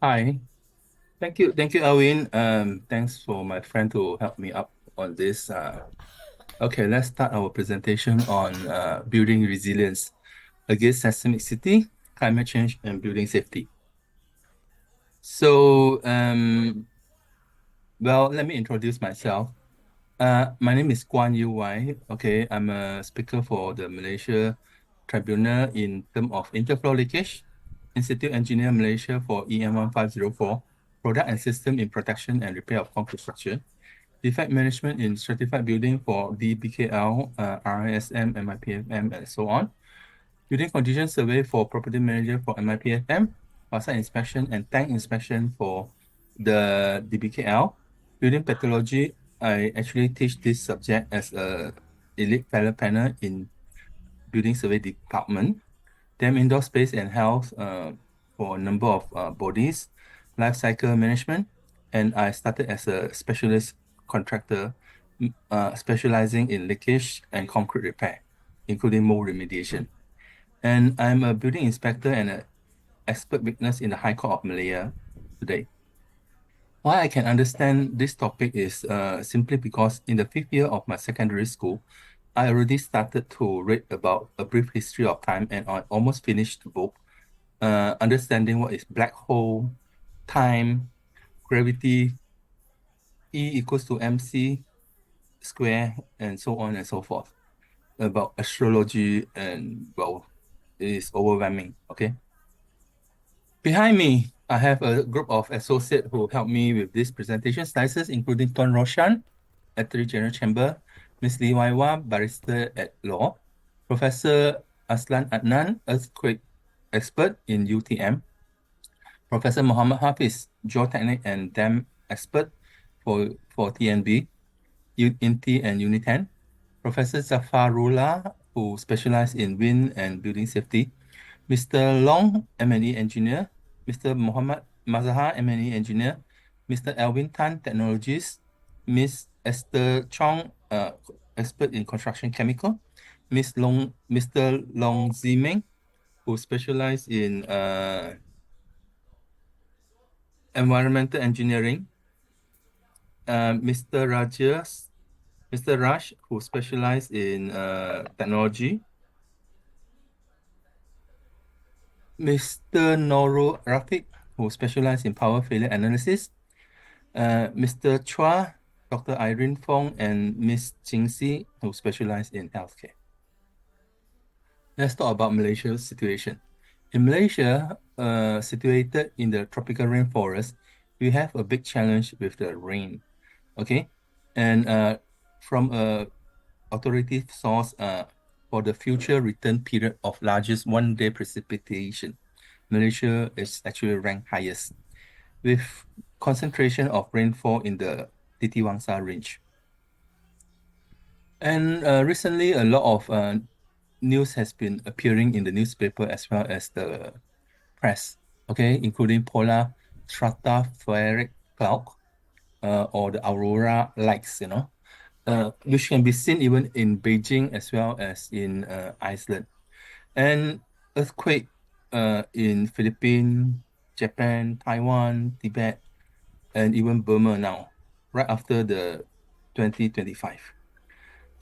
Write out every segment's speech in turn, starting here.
Hi, thank you, Alwin. Thanks for my friend to help me up on this. Okay, let's start our presentation on building resilience against seismic city, climate change, and building safety. So, well, let me introduce myself. My name is Guan Yu Wai. Okay, I'm a speaker for the Malaysia Tribunal in term of interflow leakage, Institute Engineer Malaysia for EM1504, Product and System in Protection and Repair of Concrete Structure, Defect Management in Stratified Building for DBKL, RISM, MIPFM, and so on. Building Condition Survey for Property Manager for MIPFM, Facade Inspection and Tank Inspection for the DBKL. Building Pathology, I actually teach this subject as a elite fellow panel in Building Survey Department. Then Indoor Space and Health for a number of bodies, Life Cycle Management, and I started as a specialist contractor specializing in leakage and concrete repair, including mold remediation. And I'm a building inspector and an expert witness in the High Court of Malaya today. Why I can understand this topic is simply because in the fifth year of my secondary school, I already started to read about a brief history of time and I almost finished the book, understanding what is black hole, time, gravity, E equals to mc square, and so on and so forth. About astrology and, well, it is overwhelming, okay? Behind me, I have a group of associates who helped me with this presentation slices, including Tuan Roshan, Attorney General Chamber, Ms. Lee Waiwa, Barrister at Law, Professor Aslan Adnan, Earthquake Expert in UTM, Professor Muhammad Hafiz, Geotechnic and Dam Expert for TNB, INTI and UNITEN, Professor Zafarullah, who specialized in wind and building safety, Mr. Long, M&E Engineer, Mr. Muhammad Mazahar, M&E Engineer, Mr. Alvin Tan, Technologist, Ms. Esther Chong, Expert in Construction Chemical, Mr. Long Zimeng, who specialized in Environmental Engineering, Mr. Mr. Raj, who specialized in technology, Mr. Noro Rafiq, who specialized in power failure analysis, Mr. Chua, Dr. Irene Fong, and Ms. Jing Si, who specialize in healthcare. Let's talk about Malaysia's situation. In Malaysia, situated in the tropical rainforest, we have a big challenge with the rain. Okay, and from a authoritative source, for the future return period of largest one-day precipitation, Malaysia is actually ranked highest, with concentration of rainfall in the Titi Wangsa range. And recently, a lot of news has been appearing in the newspaper as well as the press, okay, including polar stratospheric cloud or the aurora lights, which can be seen even in Beijing as well as in Iceland. And earthquake in Philippines, Japan, Taiwan, Tibet, and even Burma now, right after the 2025.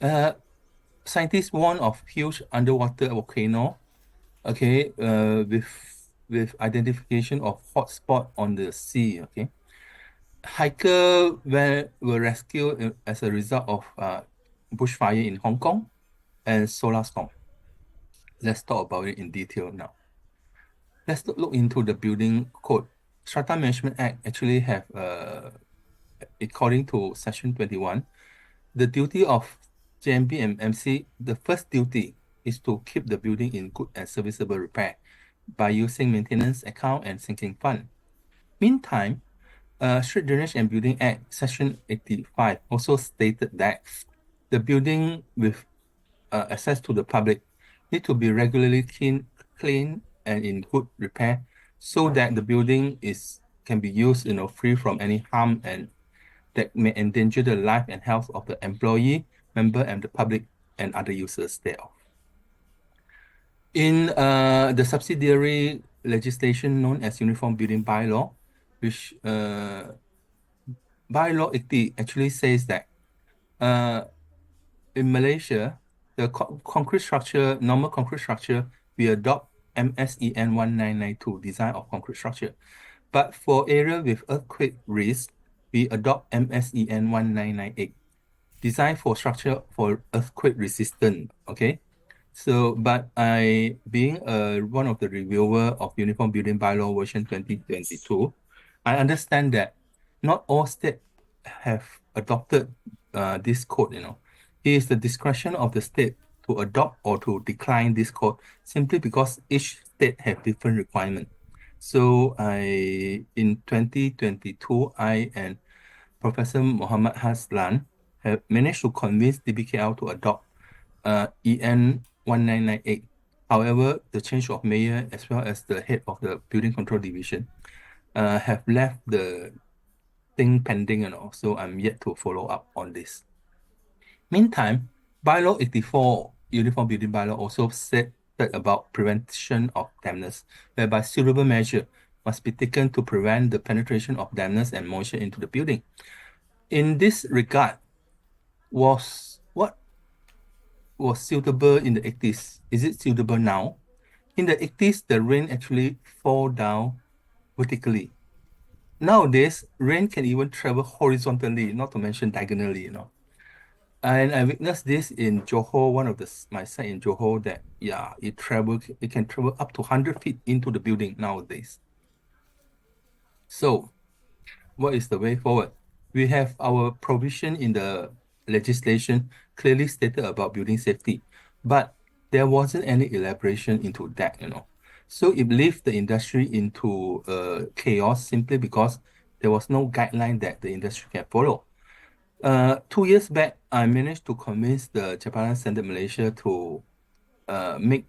Uh, Scientists warn of huge underwater volcano, okay, with identification of hotspot on the sea, okay. Hiker were rescued as a result of bushfire in Hong Kong and solar storm. Let's talk about it in detail now. Let's look into the building code. Strata Management Act actually have, according to Section 21, the duty of JMB and MC, the first duty is to keep the building in good and serviceable repair by using maintenance account and sinking fund. Meantime, Street Drainage and Building Act, Section 85, also stated that the building with access to the public need to be regularly clean and in good repair so that the building can be used, free from any harm and that may endanger the life and health of the employee, member, and the public and other users thereof. In the subsidiary legislation known as Uniform Building Bylaw, which bylaw 80 actually says that in Malaysia, the concrete structure, normal concrete structure, we adopt MSEN 1992 design of concrete structure. But for area with earthquake risk, we adopt MSEN 1998 design for structure for earthquake resistant. Okay. So, but I, being one of the reviewer of Uniform Building Bylaw version 2022, I understand that not all states have adopted this code, you know. It is the discretion of the state to adopt or to decline this code simply because each state have different requirement. So in 2022, I and Professor Muhammad Haslan have managed to convince DBKL to adopt EN 1998. However, the change of mayor as well as the head of the building control division have left the thing pending, and also I'm yet to follow up on this. Meantime, Bylaw 84, Uniform Building Bylaw, also said that about prevention of dampness, whereby suitable measure must be taken to prevent the penetration of dampness and moisture into the building. In this regard, what was suitable in the 80s? Is it suitable now? In the 80s, the rain actually fall down vertically. Nowadays, rain can even travel horizontally, not to mention diagonally, you know. And I witnessed this in Johor, one of my site in Johor, that yeah, it can travel up to 100 feet into the building nowadays. So what is the way forward? We have our provision in the legislation clearly stated about building safety, but there wasn't any elaboration into that, you know. So it left the industry into chaos simply because there was no guideline that the industry can follow. 2 years back, I managed to convince the Japan Standard Malaysia to make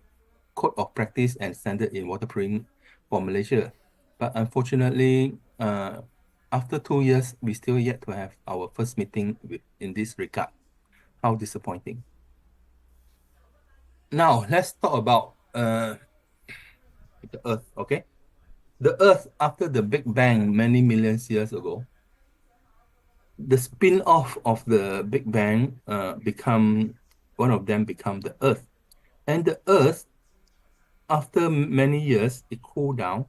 code of practice and standard in waterproofing for Malaysia. But unfortunately, after 2 years, we still yet to have our first meeting in this regard. How disappointing. Now, let's talk about the Earth, okay? The Earth, after the Big Bang many millions years ago, the spin-off of the Big Bang one of them become the Earth. And the Earth, after many years, it cooled down,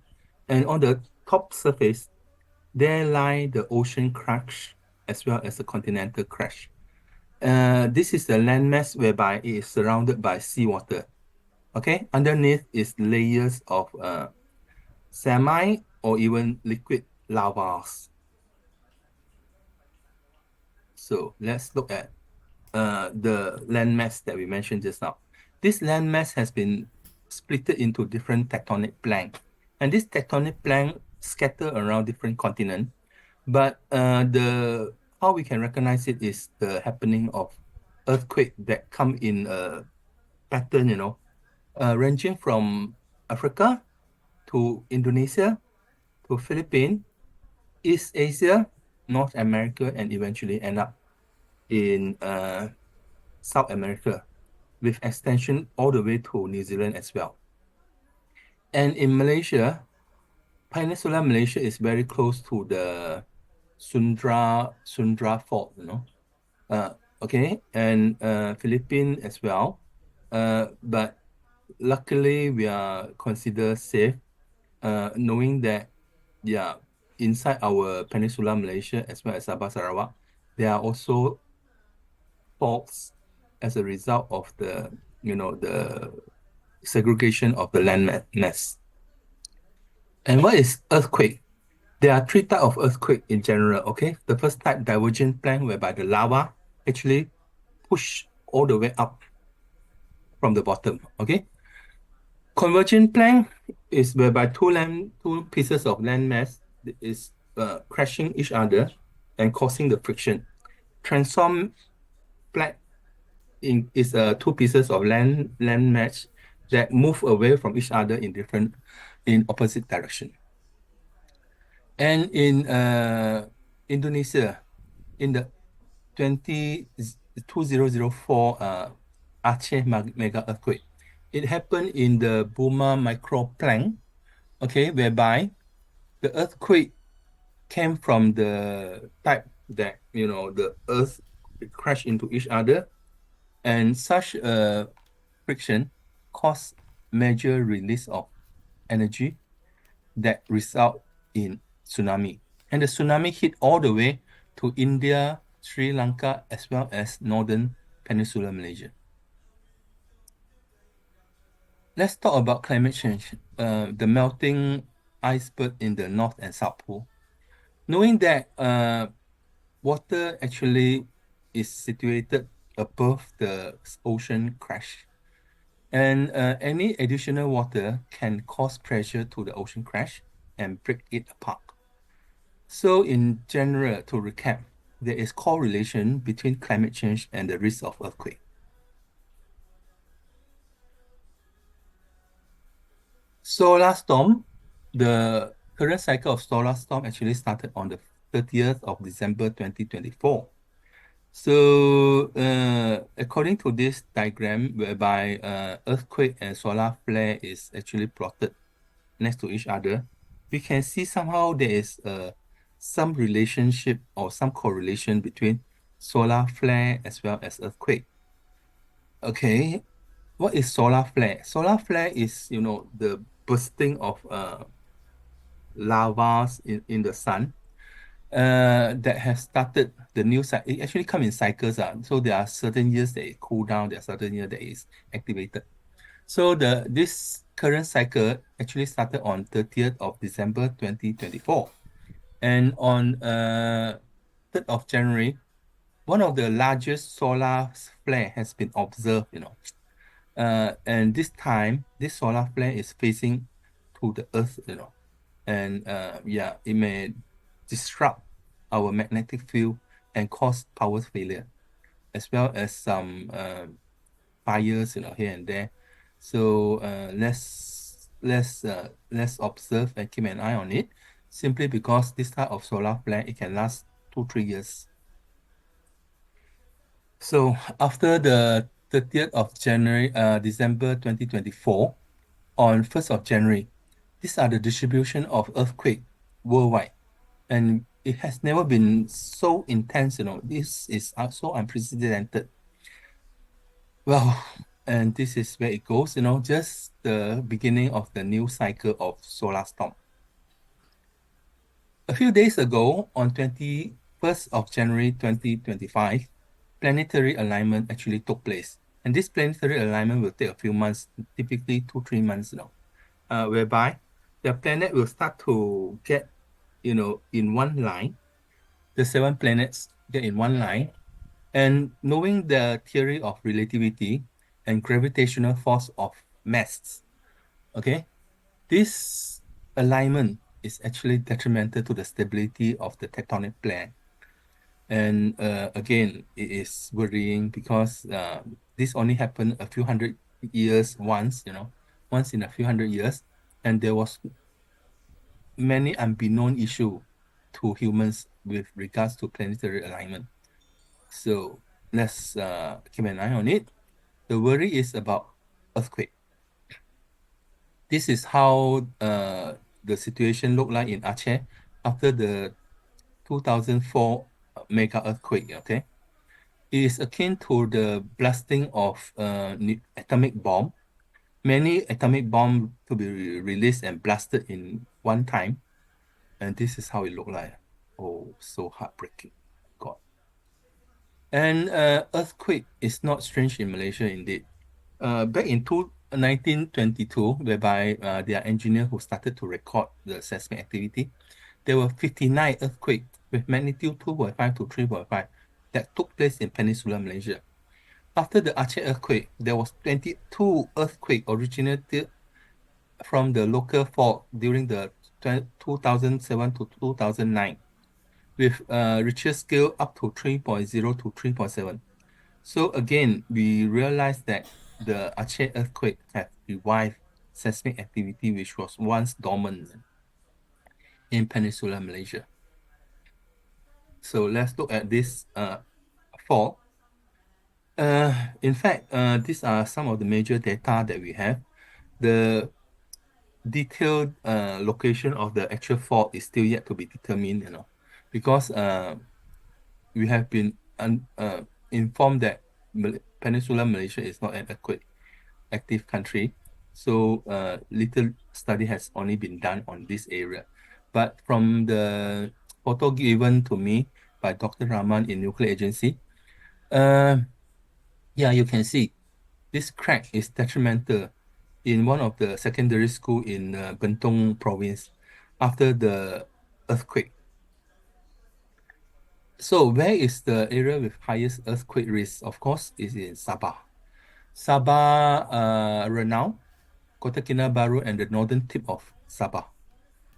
and on the top surface, there lie the ocean crust as well as the continental crust. This is the landmass whereby it is surrounded by seawater. Okay, underneath is layers of semi or even liquid lavas. So let's look at the landmass that we mentioned just now. This landmass has been split into different tectonic planks, and this tectonic plank scatter around different continents. But the how we can recognize it is the happening of earthquake that come in a pattern, you know, ranging from Africa to Indonesia to Philippines, East Asia, North America, and eventually end up in South America, with extension all the way to New Zealand as well. And in Malaysia, Peninsular Malaysia is very close to the Sundra Fault, you know. Okay, and Philippines as well. But luckily we are considered safe, knowing that yeah, inside our Peninsular Malaysia as well as Sabah Sarawak, there are also faults as a result of the the segregation of the land mass. And what is earthquake? There are three types of earthquake in general. Okay, the first type, divergent plank, whereby the lava actually push all the way up from the bottom. Okay, convergent plank is whereby two pieces of land mass is crashing each other and causing the friction. Transform plank is two pieces of land mass that move away from each other in opposite direction. And in Indonesia, in the 2004 Aceh mega earthquake, it happened in the Buma microplank, okay, whereby the earthquake came from the type that, the Earth crash into each other, and such a friction cause major release of energy that result in tsunami. And the tsunami hit all the way to India, Sri Lanka, as well as northern Peninsular Malaysia. Let's talk about climate change, the melting iceberg in the North and South Pole. Knowing that water actually is situated above the ocean crash, and any additional water can cause pressure to the ocean crash and break it apart. So in general, to recap, there is correlation between climate change and the risk of earthquake. Solar storm, the current cycle of solar storm actually started on the 30th of December 2024. So according to this diagram, whereby earthquake and solar flare is actually plotted next to each other, we can see somehow there is some relationship or some correlation between solar flare as well as earthquake. Okay, what is solar flare? Solar flare is, the bursting of lavas in the sun that has started the new cycle. It actually come in cycles. So there are certain years that it cool down, there are certain years that is activated. So this current cycle actually started on 30th of December 2024. And on 3rd of January, one of the largest solar flare has been observed. And this time, this solar flare is facing to the Earth. And yeah, it may disrupt our magnetic field and cause power failure, as well as some fires, here and there. So let's observe and keep an eye on it, simply because this type of solar flare, it can last 2-3 years. So after the 30th of January, December 2024, on 1st of January, these are the distribution of earthquake worldwide. And it has never been so intense. This is so unprecedented. Well, and this is where it goes, just the beginning of the new cycle of solar storm. A few days ago, on 21st of January 2025, planetary alignment actually took place. And this planetary alignment will take a few months, typically 2-3 months, whereby the planet will start to get, in one line. The 7 planets get in one line. And knowing the theory of relativity and gravitational force of mass, okay, this alignment is actually detrimental to the stability of the tectonic plate. And again, it is worrying because this only happened a few hundred years once in a few hundred years, and there was many unbeknown issue to humans with regards to planetary alignment. So let's keep an eye on it. The worry is about earthquake. This is how the situation looked like in Aceh after the 2004 mega earthquake. Okay, it is akin to the blasting of atomic bomb. Many atomic bomb to be released and blasted in one time, and this is how it looked like. Oh, so heartbreaking. God. And earthquake is not strange in Malaysia, indeed. Back in 1922, whereby there are engineers who started to record the seismic activity, there were 59 earthquakes with magnitude 2.5 to 3.5 that took place in Peninsular Malaysia. After the Aceh earthquake, there was 22 earthquakes originated from the local fault during the 2007 to 2009, with Richter scale up to 3.0 to 3.7. So again, we realized that the Aceh earthquake have revived seismic activity which was once dormant in Peninsular Malaysia. So let's look at this fault. In fact, these are some of the major data that we have. The detailed location of the actual fault is still yet to be determined, because we have been informed that Peninsular Malaysia is not an earthquake active country. So little study has only been done on this area. But from the photo given to me by Dr. Rahman in Nuclear Agency, uh, yeah, you can see this crack is detrimental in one of the secondary school in Bentong province after the earthquake. So where is the area with highest earthquake risk? Of course, is in Sabah. Sabah, Renau, Kota Kinabalu, and the northern tip of Sabah.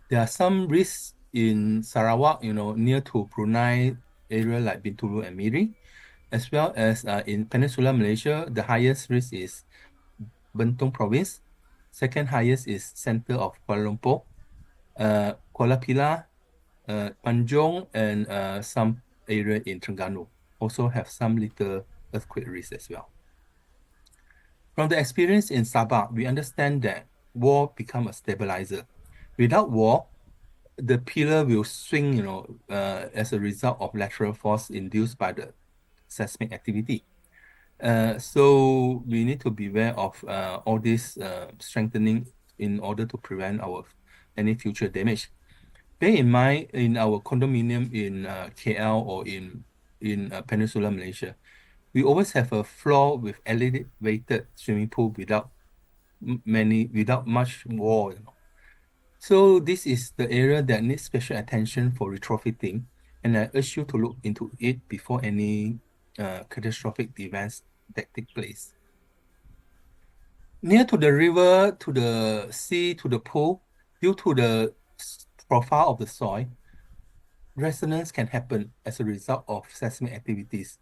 There are some risks in Sarawak, near to Brunei area like Bintulu and Miri, as well as in Peninsular Malaysia. The highest risk is Bentong province. Second highest is center of Kuala Lumpur, Kuala Pilah, Tanjung, and some area in Terengganu also have some little earthquake risk as well. From the experience in Sabah, we understand that war become a stabilizer. Without war, the pillar will swing, as a result of lateral force induced by the seismic activity. So we need to be aware of all this strengthening in order to prevent any future damage. Bear in mind, in our condominium in KL or in Peninsular Malaysia, we always have a floor with elevated swimming pool without much wall. So this is the area that needs special attention for retrofitting, and I urge you to look into it before any catastrophic events that take place. Near to the river, to the sea, to the pool, due to the profile of the soil, resonance can happen as a result of seismic activities.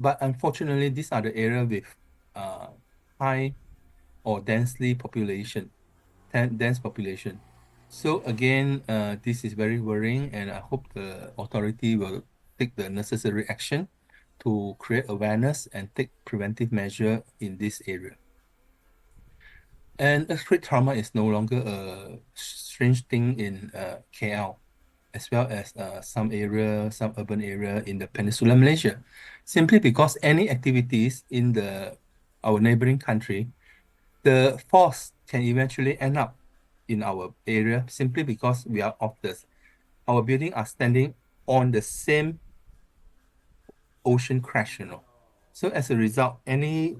But unfortunately, these are the areas with high or dense population. So again, this is very worrying, and I hope the authority will take the necessary action to create awareness and take preventive measure in this area. And earthquake trauma is no longer a strange thing in KL, as well as some urban area in the Peninsular Malaysia, simply because any activities in our neighboring country, the force can eventually end up in our area simply because our building are standing on the same ocean crash. So as a result, any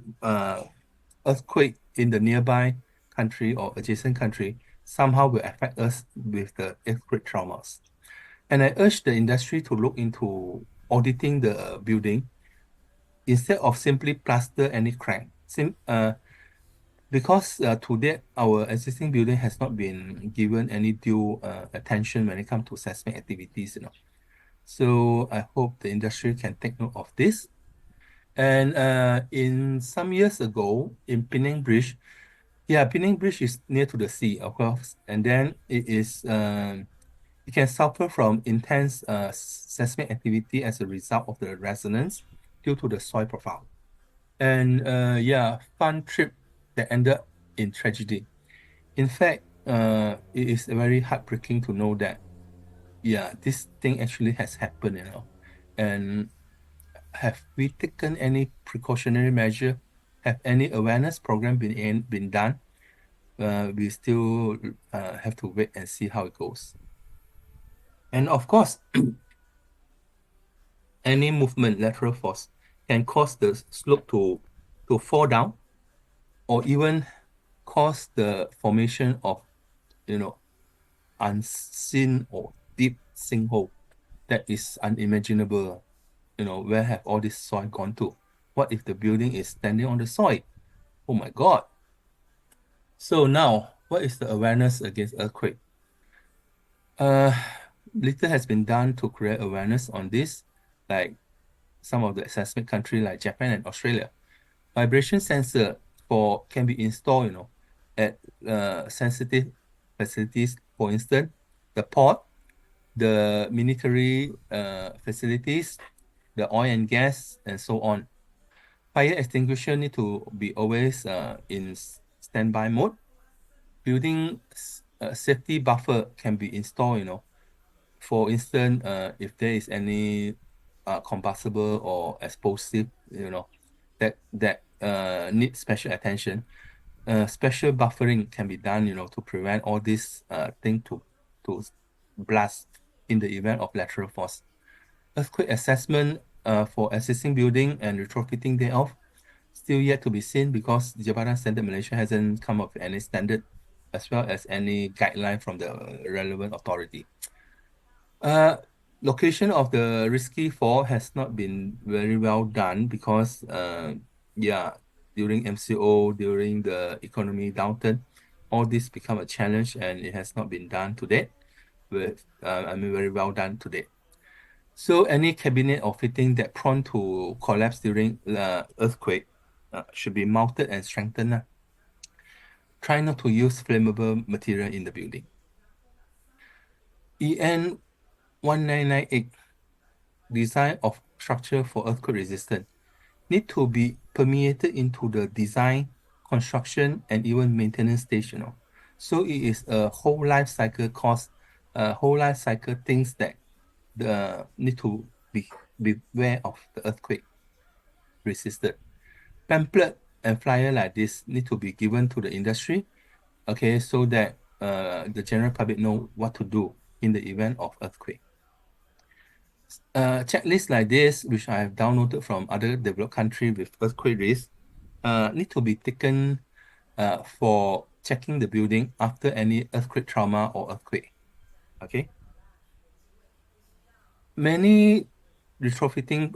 earthquake in the nearby country or adjacent country somehow will affect us with the earthquake traumas. And I urge the industry to look into auditing the building instead of simply plaster any crack. Because to date, our existing building has not been given any due attention when it comes to seismic activities. So I hope the industry can take note of this. And in some years ago, in Penang Bridge, yeah, Penang Bridge is near to the sea, of course, and then it can suffer from intense seismic activity as a result of the resonance due to the soil profile. And yeah, fun trip that ended in tragedy. In fact, it is very heartbreaking to know that, yeah, this thing actually has happened. And have we taken any precautionary measure? Have any awareness program been done? We still have to wait and see how it goes. And of course, any movement, lateral force, can cause the slope to fall down, or even cause the formation of, unseen or deep sinkhole that is unimaginable. Where have all this soil gone to? What if the building is standing on the soil? Oh my God. So now, what is the awareness against earthquake? Uh, Little has been done to create awareness on this, like some of the seismic country like Japan and Australia. Vibration sensor can be installed, at sensitive facilities. For instance, the port, the military facilities, the oil and gas, and so on. Fire extinguisher need to be always in standby mode. building safety buffer can be installed. For instance, if there is any combustible or explosive, that need special attention, special buffering can be done, to prevent all this thing to blast in the event of lateral force. Earthquake assessment for existing building and retrofitting thereof still yet to be seen because Jabatan Standard Malaysia hasn't come up with any standard as well as any guideline from the relevant authority. Location of the risky fall has not been very well done because yeah, during MCO, during the economy downturn, all this become a challenge and it has not been done to date. Very well done to date. So any cabinet or fitting that prone to collapse during earthquake should be mounted and strengthened. Try not to use flammable material in the building. EN 1998 design of structure for earthquake resistance need to be permeated into the design, construction, and even maintenance stage. So it is a whole life cycle cost, whole life cycle things that the need to be aware of the earthquake resisted. Pamphlet and flyer like this need to be given to the industry, okay, so that the general public know what to do in the event of earthquake. Checklist like this, which I have downloaded from other developed country with earthquake risk, need to be taken for checking the building after any earthquake trauma or earthquake. Okay. Many retrofitting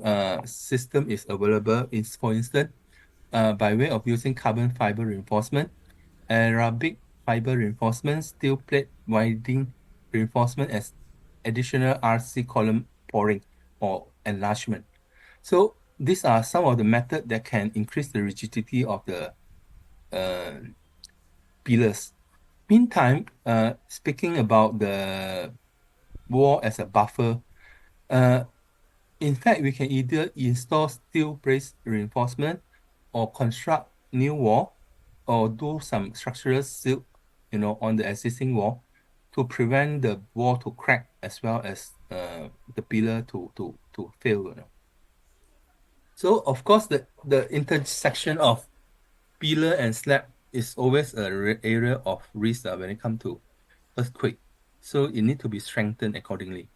system is available for instance, by way of using carbon fiber reinforcement, Arabic fiber reinforcement, steel plate winding reinforcement as additional RC column pouring or enlargement. So these are some of the methods that can increase the rigidity of the pillars. Meantime, speaking about the wall as a buffer, in fact, we can either install steel brace reinforcement or construct new wall or do some structural seal, on the existing wall to prevent the wall to crack as well as the pillar to fail. So of course, the intersection of pillar and slab is always an area of risk when it comes to earthquake. So it need to be strengthened accordingly.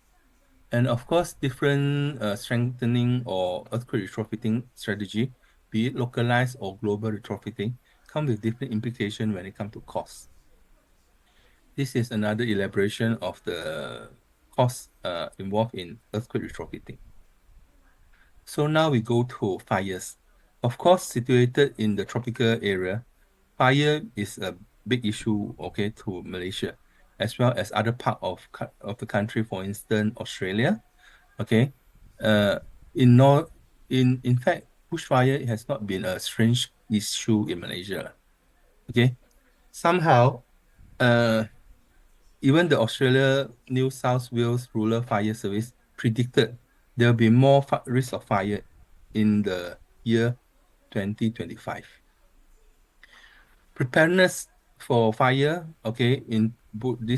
And of course, different strengthening or earthquake retrofitting strategy, be it localized or global retrofitting, come with different implication when it comes to cost. This is another elaboration of the cost involved in earthquake retrofitting. So now we go to fires. Of course, situated in the tropical area, fire is a big issue, okay, to Malaysia, as well as other part of the country, for instance, Australia. Okay. Uh, in North, in fact, bushfire has not been a strange issue in Malaysia. Okay. Somehow, uh, even the Australia New South Wales Rural Fire Service predicted there will be more risk of fire in the year 2025. Preparedness for fire, okay, in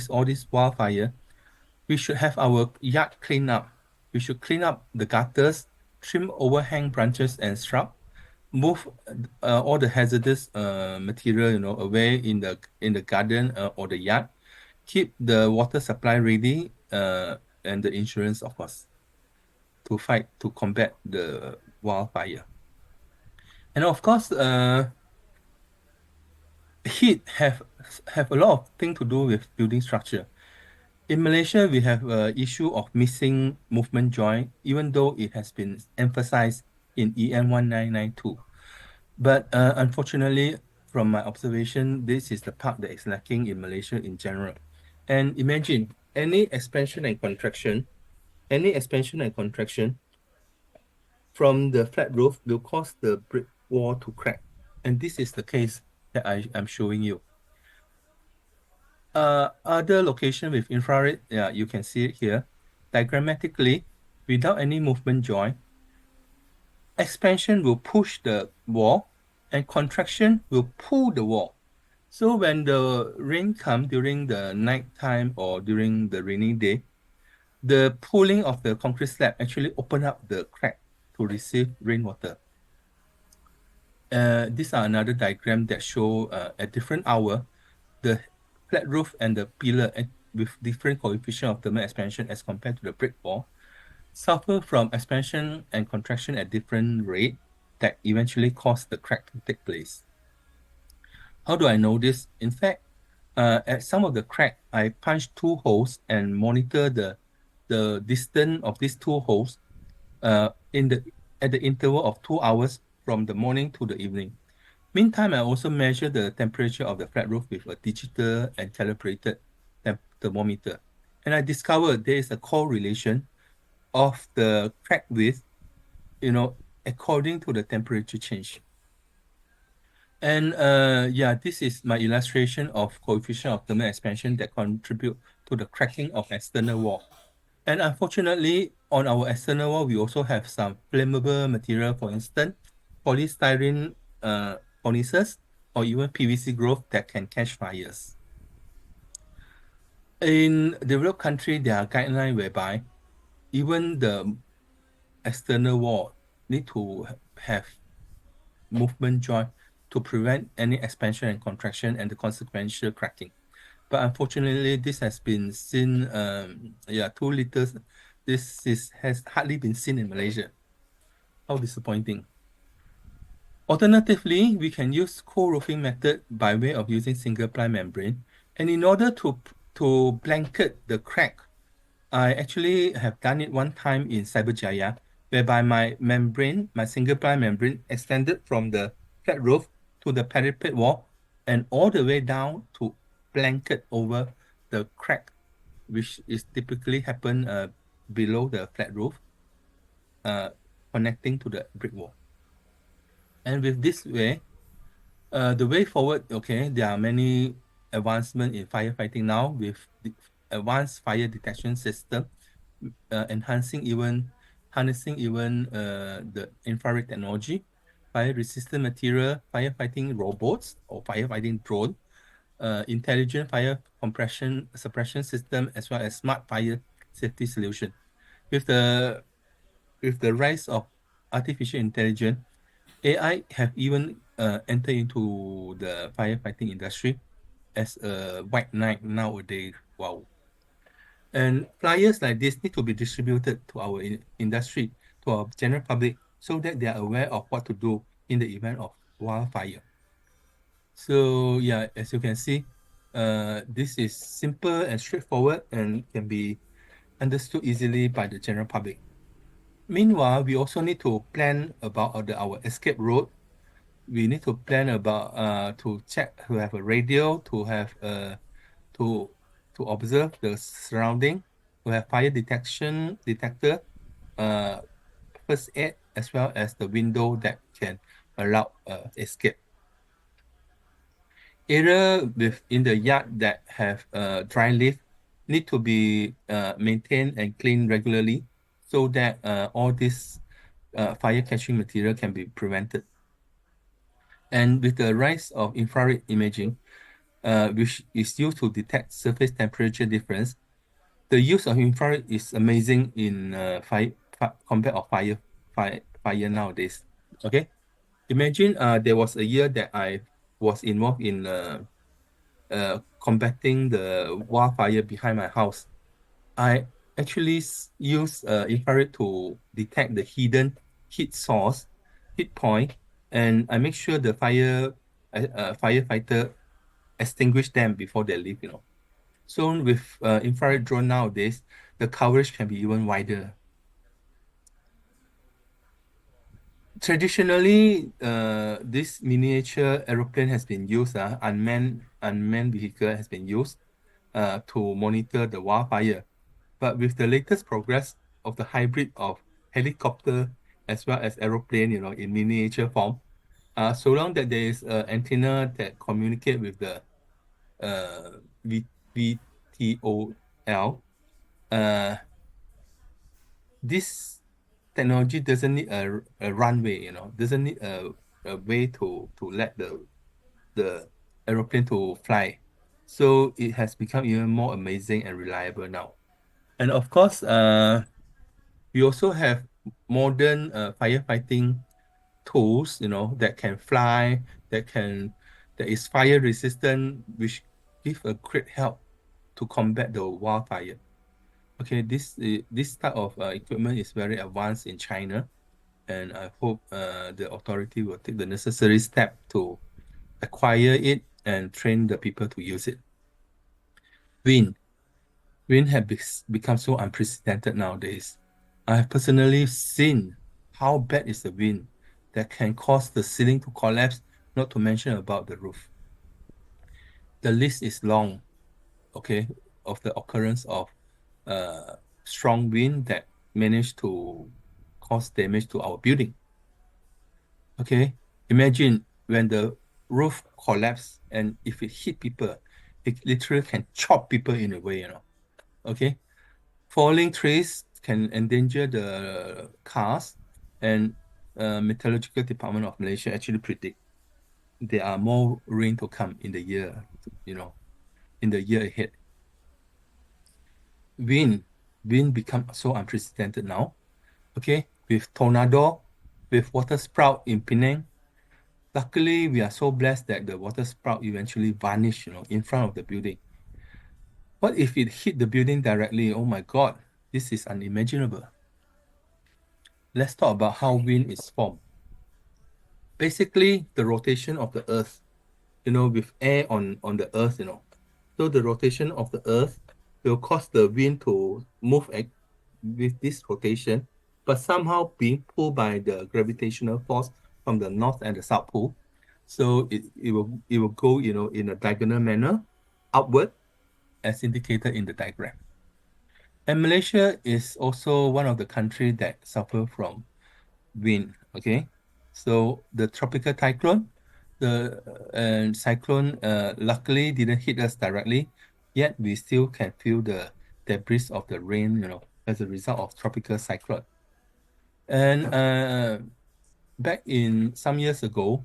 all this wildfire, we should have our yard cleaned up. We should clean up the gutters, trim overhang branches and shrub, move all the hazardous material, away in the garden or the yard. Keep the water supply ready and the insurance, of course, to combat the wildfire. And of course, heat have a lot of thing to do with building structure. In Malaysia, we have an issue of missing movement joint, even though it has been emphasized in EN 1992. But unfortunately, from my observation, this is the part that is lacking in Malaysia in general. And imagine any expansion and contraction from the flat roof will cause the brick wall to crack. And this is the case that I'm showing you. Other location with infrared, yeah, you can see it here. Diagrammatically, without any movement joint, expansion will push the wall and contraction will pull the wall. So when the rain comes during the night time or during the rainy day, the pooling of the concrete slab actually open up the crack to receive rainwater. These are another diagram that show at different hour, the flat roof and the pillar with different coefficient of thermal expansion as compared to the brick wall suffer from expansion and contraction at different rate that eventually cause the crack to take place. How do I know this? In fact, at some of the crack, I punch two holes and monitor the distance of these two holes at the interval of 2 hours from the morning to the evening. Meantime, I also measure the temperature of the flat roof with a digital and calibrated thermometer. And I discovered there is a correlation of the crack width, according to the temperature change. And yeah, this is my illustration of coefficient of thermal expansion that contribute to the cracking of external wall. And unfortunately, on our external wall, we also have some flammable material, for instance, polystyrene cornices or even PVC growth that can catch fires. In developed country, there are guidelines whereby even the external wall need to have movement joint to prevent any expansion and contraction and the consequential cracking. But unfortunately, this has been seen, too little. Has hardly been seen in Malaysia. How disappointing. Alternatively, we can use co-roofing method by way of using single ply membrane. And in order to blanket the crack, I actually have done it one time in Cyberjaya, whereby my membrane, my single ply membrane, extended from the flat roof to the parapet wall and all the way down to blanket over the crack, which is typically happen below the flat roof, connecting to the brick wall. And with this way, the way forward, okay, there are many advancements in firefighting now with the advanced fire detection system, harnessing even the infrared technology, fire resistant material, firefighting robots or firefighting drone, intelligent fire compression suppression system, as well as smart fire safety solution. With the rise of artificial intelligence, AI have even entered into the firefighting industry as a white knight nowadays. Wow. And flyers like this need to be distributed to our industry, to our general public, so that they are aware of what to do in the event of wildfire. So yeah, as you can see, this is simple and straightforward and can be understood easily by the general public. Meanwhile, we also need to plan about our escape route. We need to plan about to check, to have a radio, to have to observe the surrounding, to have fire detection detector, uh, first aid, as well as the window that can allow escape. Area within the yard that have dry leaf need to be maintained and cleaned regularly so that all this fire catching material can be prevented. And with the rise of infrared imaging, which is used to detect surface temperature difference, the use of infrared is amazing in combat of fire nowadays. Okay, imagine there was a year that I was involved in combating the wildfire behind my house. I actually use infrared to detect the hidden heat source, heat point, and I make sure the firefighter extinguish them before they leave. So with infrared drone nowadays, the coverage can be even wider. Traditionally, this miniature aeroplane has been used, unmanned vehicle has been used to monitor the wildfire. But with the latest progress of the hybrid of helicopter as well as aeroplane, in miniature form, so long that there is an antenna that communicate with the uh, VTOL, uh, this technology doesn't need a runway, doesn't need a way to let the aeroplane to fly. So it has become even more amazing and reliable now. And of course, we also have modern firefighting tools, that can fly, that is fire resistant, which give a great help to combat the wildfire. Okay, this type of equipment is very advanced in China, and I hope the authority will take the necessary step to acquire it and train the people to use it. Wind. Wind have become so unprecedented nowadays. I have personally seen how bad is the wind that can cause the ceiling to collapse, not to mention about the roof. The list is long, okay, of the occurrence of uh, strong wind that managed to cause damage to our building. Okay, imagine when the roof collapse and if it hit people, it literally can chop people in a way. Okay, falling trees can endanger the cars, and Meteorological Department of Malaysia actually predict there are more rain to come in the year, you know, in the year ahead. Wind, wind become so unprecedented now. Okay, with tornado, with water sprout in Penang. Luckily, we are so blessed that the water sprout eventually vanished, in front of the building. What if it hit the building directly? Oh my God, this is unimaginable. Let's talk about how wind is formed. Basically, the rotation of the earth, with air on the earth. So the rotation of the earth will cause the wind to move with this rotation, but somehow being pulled by the gravitational force from the north and the south pole. So it will go, in a diagonal manner upward as indicated in the diagram. And Malaysia is also one of the countries that suffer from wind. Okay, so the tropical cyclone, the cyclone luckily didn't hit us directly, yet we still can feel the debris of the rain, as a result of tropical cyclone. And back in some years ago,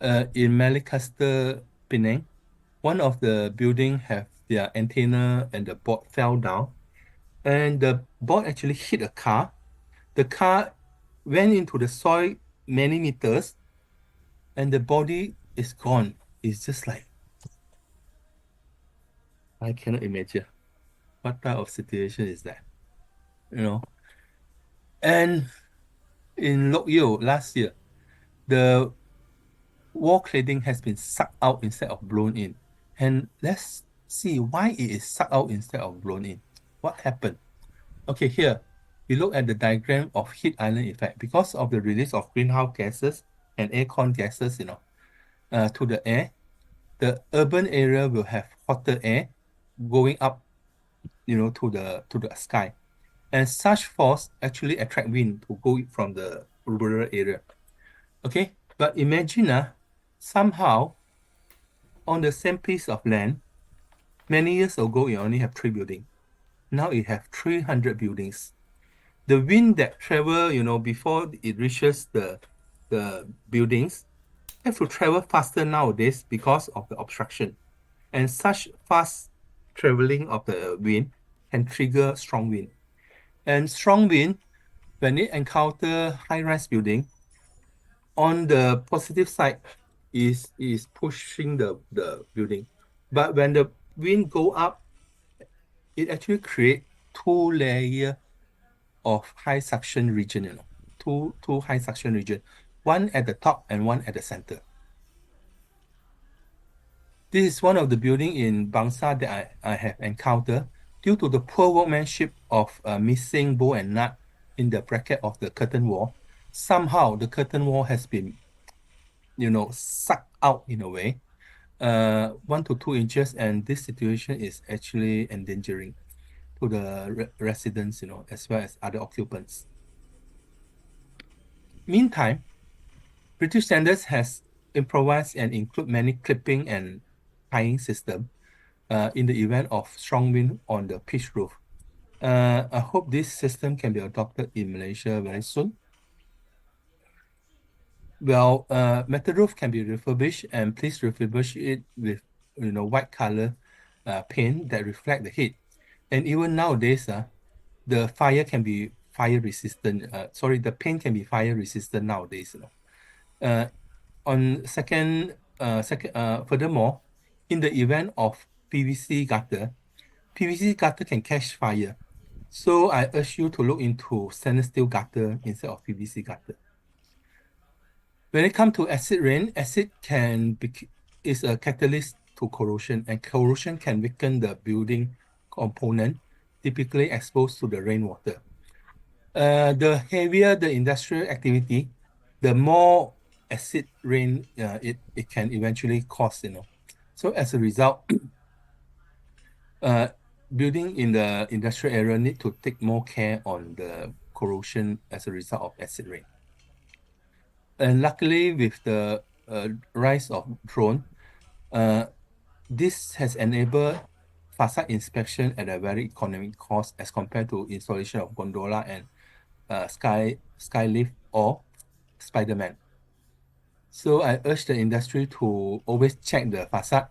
in Malicaster, Penang, one of the building have their antenna and the board fell down, and the board actually hit a car. The car went into the soil many meters, and the body is gone. It's just like, I cannot imagine what type of situation is that, you know. And in Lok Yew last year, the wall cladding has been sucked out instead of blown in. And let's see why it is sucked out instead of blown in. What happened? Okay, here we look at the diagram of heat island effect. Because of the release of greenhouse gases and aircon gases, to the air, the urban area will have hotter air going up, to the sky. And such force actually attract wind to go from the rural area. Okay, but imagine somehow on the same piece of land, many years ago, you only have 3 buildings. Now it have 300 buildings. The wind that travel, before it reaches the buildings, have to travel faster nowadays because of the obstruction. And such fast traveling of the wind can trigger strong wind. And strong wind, when it encounter high-rise building, on the positive side is pushing the building. But when the wind go up, it actually create two layer of high suction region, two high suction region, one at the top and one at the center. This is one of the building in Bangsa that I have encountered. Due to the poor workmanship of missing bolt and nut in the bracket of the curtain wall, somehow the curtain wall has been, sucked out in a way, 1 to 2 inches, and this situation is actually endangering to the residents, as well as other occupants. Meantime, British Standards has improvised and include many clipping and tying system in the event of strong wind on the pitch roof. I hope this system can be adopted in Malaysia very soon. Well, metal roof can be refurbished, and please refurbish it with white color paint that reflect the heat. And even nowadays, the fire can be fire resistant. Sorry, the paint can be fire resistant nowadays. Uh, Furthermore, in the event of PVC gutter can catch fire. So I urge you to look into stainless steel gutter instead of PVC gutter. When it comes to acid rain, acid is a catalyst to corrosion, and corrosion can weaken the building component typically exposed to the rainwater. The heavier the industrial activity, the more acid rain it can eventually cause. So as a result, uh, building in the industrial area need to take more care on the corrosion as a result of acid rain. And luckily, with the rise of drone, uh, this has enabled facade inspection at a very economic cost as compared to installation of gondola and skylift or Spider-Man. So I urge the industry to always check the facade.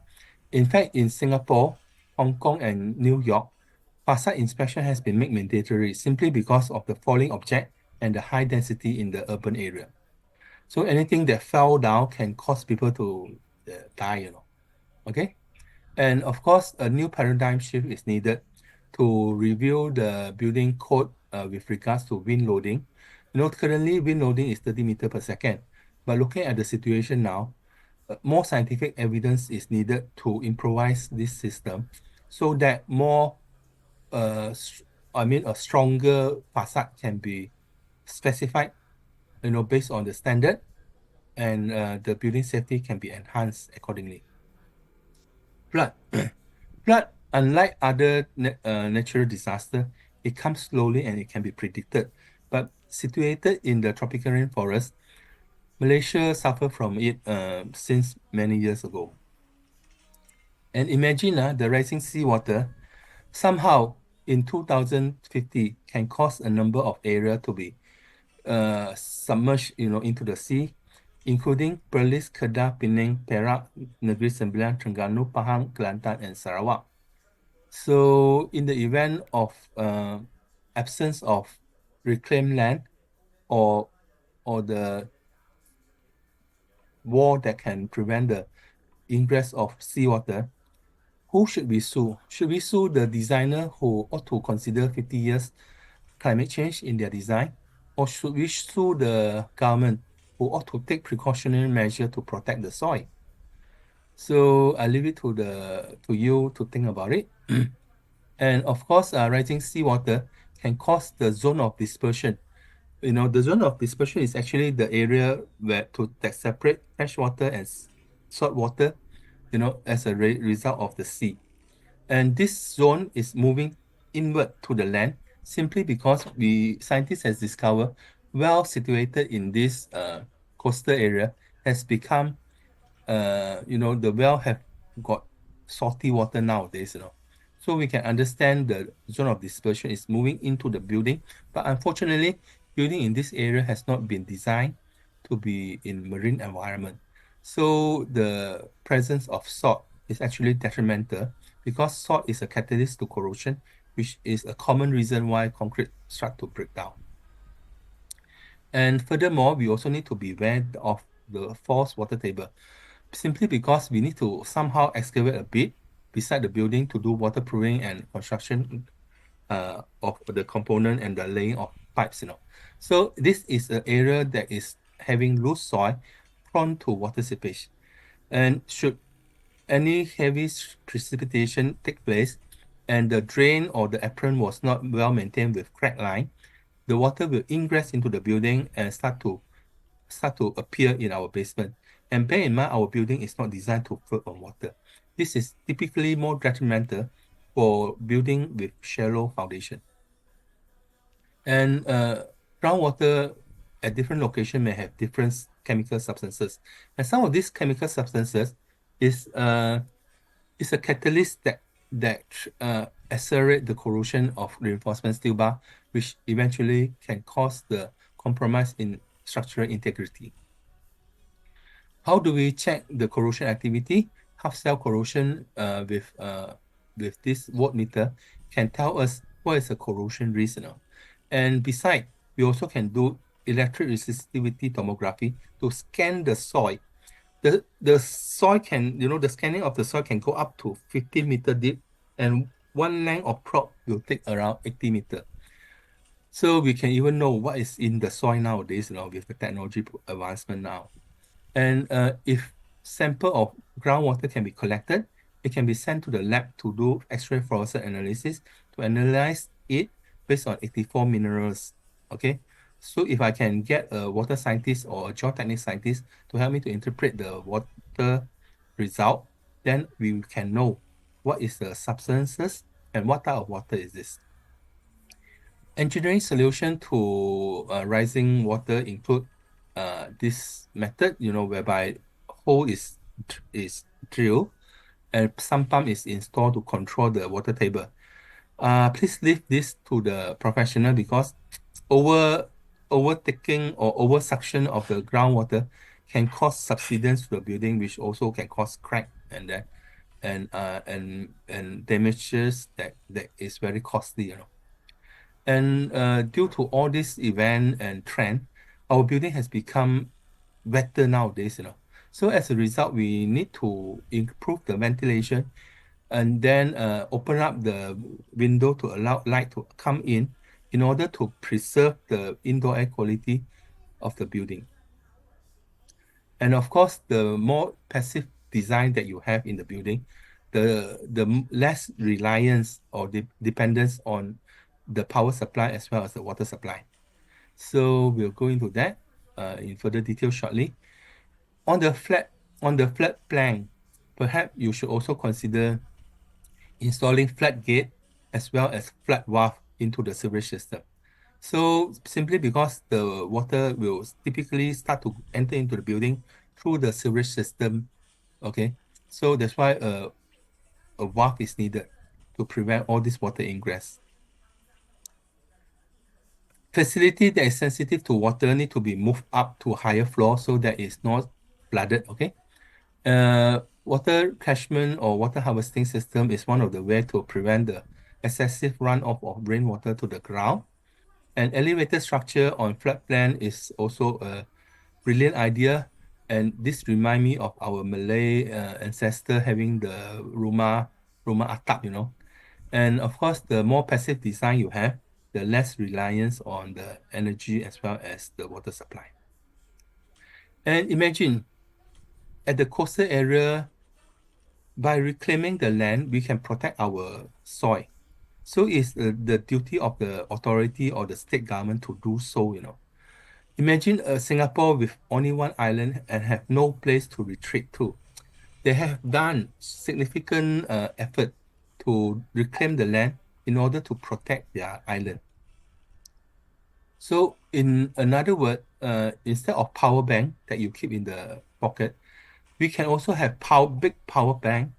In fact, in Singapore, Hong Kong, and New York, facade inspection has been made mandatory simply because of the falling object and the high density in the urban area. So anything that fell down can cause people to die. Okay? And of course, a new paradigm shift is needed to review the building code with regards to wind loading. Currently wind loading is 30 meters per second. But looking at the situation now, more scientific evidence is needed to improvise this system so that a stronger facade can be specified, based on the standard, and the building safety can be enhanced accordingly. Flood. Flood, unlike other natural disaster, it comes slowly and it can be predicted. But situated in the tropical rainforest, Malaysia suffered from it since many years ago. And imagine the rising seawater somehow in 2050 can cause a number of areas to be submerged, into the sea, including Perlis, Kedah, Penang, Perak, Negeri Sembilan, Terengganu, Pahang, Kelantan, and Sarawak. So in the event of absence of reclaimed land or the wall that can prevent the ingress of seawater, who should we sue? Should we sue the designer who ought to consider 50 years climate change in their design? Or should we sue the government who ought to take precautionary measure to protect the soil? So I leave it to you to think about it. And of course, rising seawater can cause the zone of dispersion. The zone of dispersion is actually the area that separate fresh water and salt water, as a result of the sea. And this zone is moving inward to the land simply because scientists has discovered well situated in this coastal area has become the well have got salty water nowadays. So we can understand the zone of dispersion is moving into the building, but unfortunately, building in this area has not been designed to be in marine environment. So the presence of salt is actually detrimental because salt is a catalyst to corrosion, which is a common reason why concrete start to break down. And furthermore, we also need to be aware of the false water table, simply because we need to somehow excavate a bit beside the building to do waterproofing and construction of the component and the laying of pipes. So this is an area that is having loose soil prone to water seepage. And should any heavy precipitation take place and the drain or the apron was not well maintained with crack line, the water will ingress into the building and start to appear in our basement. And bear in mind, our building is not designed to float on water. This is typically more detrimental for building with shallow foundation. And groundwater at different locations may have different chemical substances. And some of these chemical substances is a catalyst that accelerate the corrosion of reinforcement steel bar, which eventually can cause the compromise in structural integrity. How do we check the corrosion activity? Half cell corrosion with this voltmeter can tell us what is the corrosion risk now. And besides, we also can do electric resistivity tomography to scan the soil. The soil can, the scanning of the soil can go up to 15-meter deep, and one length of probe will take around 80 meter. So we can even know what is in the soil nowadays, with the technology advancement now. And if sample of groundwater can be collected, it can be sent to the lab to do X-ray fluorescence analysis to analyze it based on 84 minerals. Okay, so if I can get a water scientist or a geotechnical scientist to help me to interpret the water result, then we can know what is the substances and what type of water is this. Engineering solution to rising water include this method, whereby hole is drilled and some pump is installed to control the water table. Please leave this to the professional because overtaking or over suction of the groundwater can cause subsidence to the building, which also can cause crack and that and damages that is very costly. And due to all this event and trend, our building has become better nowadays. So as a result, we need to improve the ventilation and then open up the window to allow light to come in order to preserve the indoor air quality of the building. And of course, the more passive design that you have in the building, the less reliance or dependence on the power supply as well as the water supply. So we'll go into that in further detail shortly. On the flat plan, perhaps you should also consider installing flat gate as well as flat valve into the sewage system. So simply because the water will typically start to enter into the building through the sewage system. Okay, so that's why a valve is needed to prevent all this water ingress. Facility that is sensitive to water need to be moved up to a higher floor so that it's not flooded. Okay. Water catchment or water harvesting system is one of the way to prevent the excessive runoff of rainwater to the ground. An elevated structure on flat plan is also a brilliant idea. And this remind me of our Malay ancestor having the rumah atap. And of course, the more passive design you have, the less reliance on the energy as well as the water supply. And imagine at the coastal area, by reclaiming the land, we can protect our soil. So it's the duty of the authority or the state government to do so. Imagine Singapore with only one island and have no place to retreat to. They have done significant effort to reclaim the land in order to protect their island. So in another word, instead of power bank that you keep in the pocket, we can also have big power bank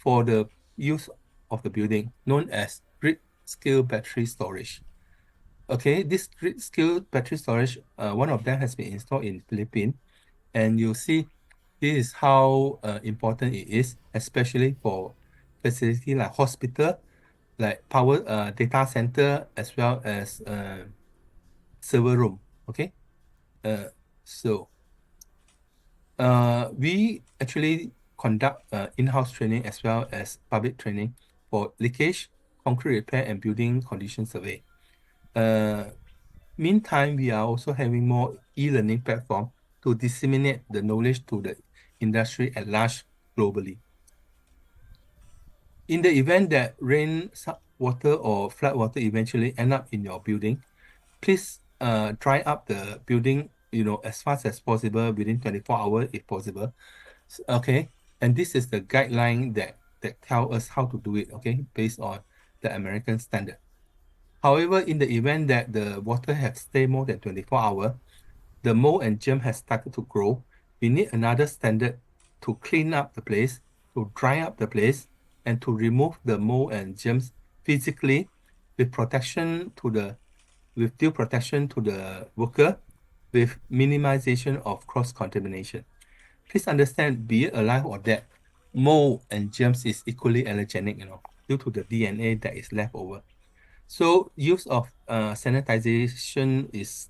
for the use of the building, known as grid scale battery storage. Okay, this grid scale battery storage, one of them has been installed in Philippines, and you see this is how important it is, especially for facility like hospital, like power data center, as well as server room. Okay, so we actually conduct in-house training as well as public training for leakage, concrete repair, and building condition survey. Meantime, we are also having more e-learning platform to disseminate the knowledge to the industry at large globally. In the event that rain water or flood water eventually end up in your building, please dry up the building, as fast as possible within 24 hours if possible. Okay, and this is the guideline that tell us how to do it. Okay, based on the American standard. However, in the event that the water have stayed more than 24 hours, the mold and germ has started to grow, we need another standard to clean up the place, to dry up the place, and to remove the mold and germs physically with due protection to the worker, with minimization of cross-contamination. Please understand, be it alive or dead, mold and germs is equally allergenic, due to the DNA that is left over. So use of sanitization is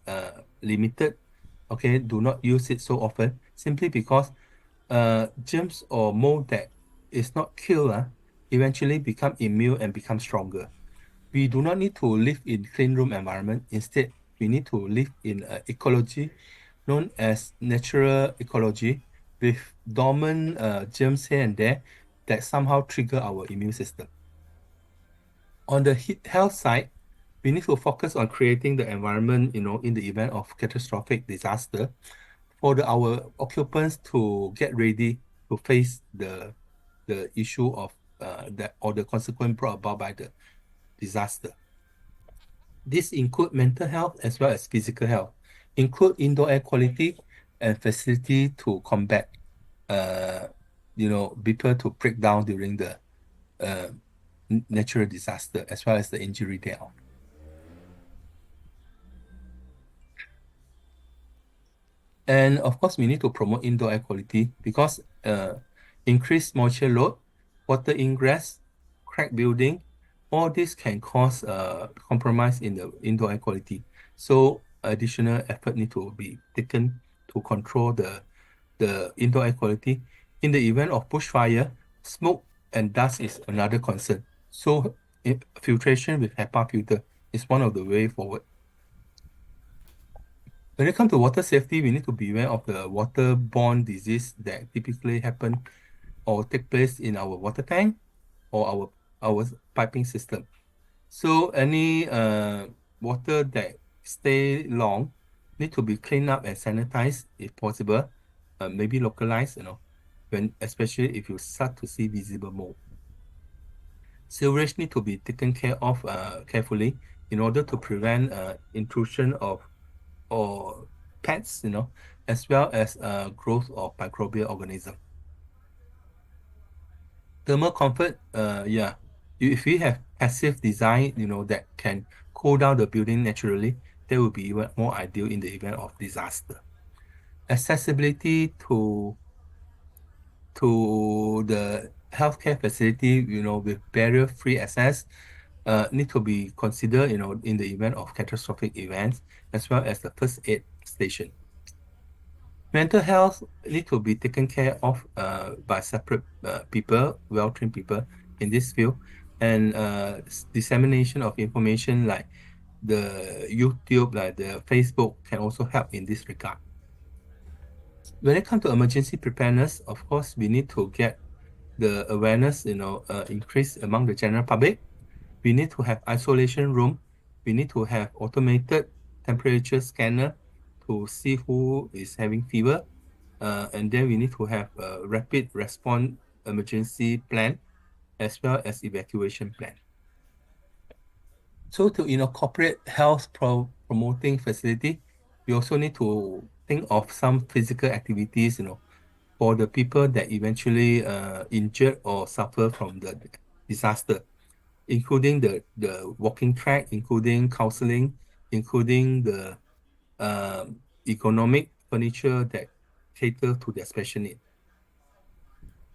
limited. Okay, do not use it so often simply because germs or mold that is not killed eventually become immune and become stronger. We do not need to live in clean room environment. Instead, we need to live in ecology known as natural ecology with dormant germs here and there that somehow trigger our immune system. On the health side, we need to focus on creating the environment, in the event of catastrophic disaster for our occupants to get ready to face the issue of that or the consequence brought about by the disaster. This include mental health as well as physical health, include indoor air quality and facility to combat, uh, people to break down during the uh, natural disaster as well as the injury thereof. And of course, we need to promote indoor air quality because increased moisture load, water ingress, crack building, all this can cause compromise in the indoor air quality. So additional effort need to be taken to control the indoor air quality. In the event of bushfire, smoke and dust is another concern. So filtration with HEPA filter is one of the way forward. When it comes to water safety, we need to be aware of the waterborne disease that typically happen or take place in our water tank or our piping system. So any water that stay long need to be cleaned up and sanitized if possible, maybe localized, when especially if you start to see visible mold. Sewerage need to be taken care of carefully in order to prevent intrusion of or pets, as well as growth of microbial organism. Thermal comfort, yeah. If we have passive design, that can cool down the building naturally, that would be even more ideal in the event of disaster. Accessibility to the healthcare facility, with barrier-free access, need to be considered, in the event of catastrophic events, as well as the first aid station. Mental health need to be taken care of by separate people, well-trained people in this field, and dissemination of information like the YouTube, like the Facebook, can also help in this regard. When it comes to emergency preparedness, of course, we need to get the awareness, increase among the general public. We need to have isolation room. We need to have automated temperature scanner to see who is having fever. And then we need to have a rapid response emergency plan as well as evacuation plan. So to corporate health promoting facility, we also need to think of some physical activities, for the people that eventually injured or suffer from the disaster, including the walking track, including counseling, including the economic furniture that cater to their special need.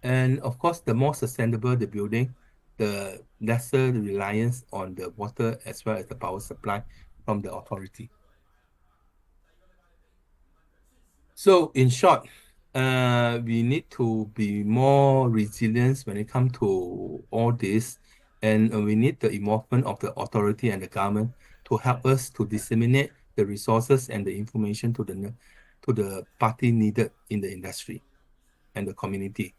And of course, the more sustainable the building, the lesser the reliance on the water as well as the power supply from the authority. So in short, we need to be more resilient when it comes to all this, and we need the involvement of the authority and the government to help us to disseminate the resources and the information to the party needed in the industry and the community.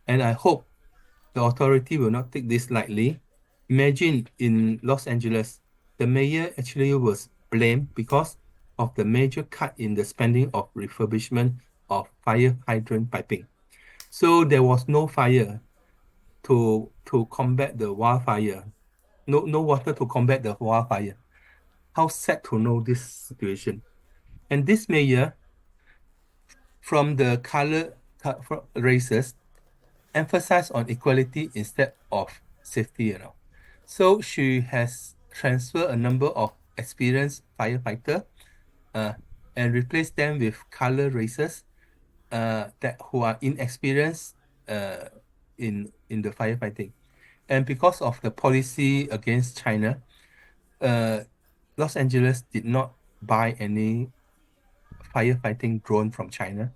And I hope the authority will not take this lightly. Imagine in Los Angeles, the mayor actually was blamed because of the major cut in the spending of refurbishment of fire hydrant piping. So there was no fire to combat the wildfire, no water to combat the wildfire. How sad to know this situation. And this mayor from the from races emphasize on equality instead of safety. So she has transferred a number of experienced firefighter uh, and replaced them with color races that who are inexperienced in the firefighting. And because of the policy against China, Los Angeles did not buy any firefighting drone from China,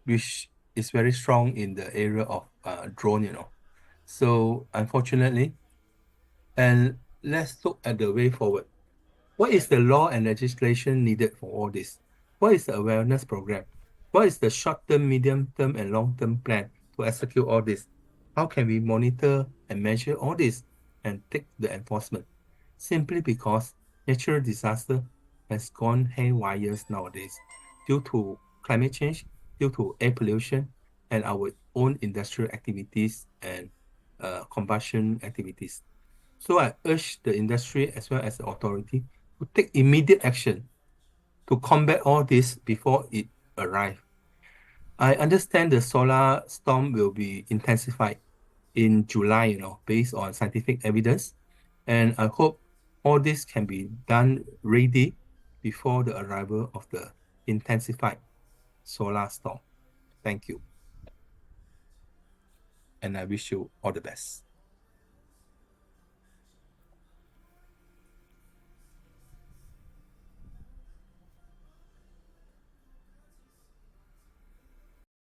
which is very strong in the area of drone. So unfortunately, and let's look at the way forward. What is the law and legislation needed for all this? What is the awareness program? What is the short-term, medium-term, and long-term plan to execute all this? How can we monitor and measure all this and take the enforcement? Simply because natural disaster has gone haywire nowadays due to climate change, due to air pollution, and our own industrial activities and combustion activities. So I urge the industry as well as the authority to take immediate action to combat all this before it arrives. I understand the solar storm will be intensified in July, based on scientific evidence. And I hope all this can be done ready before the arrival of the intensified solar storm. Thank you. And I wish you all the best.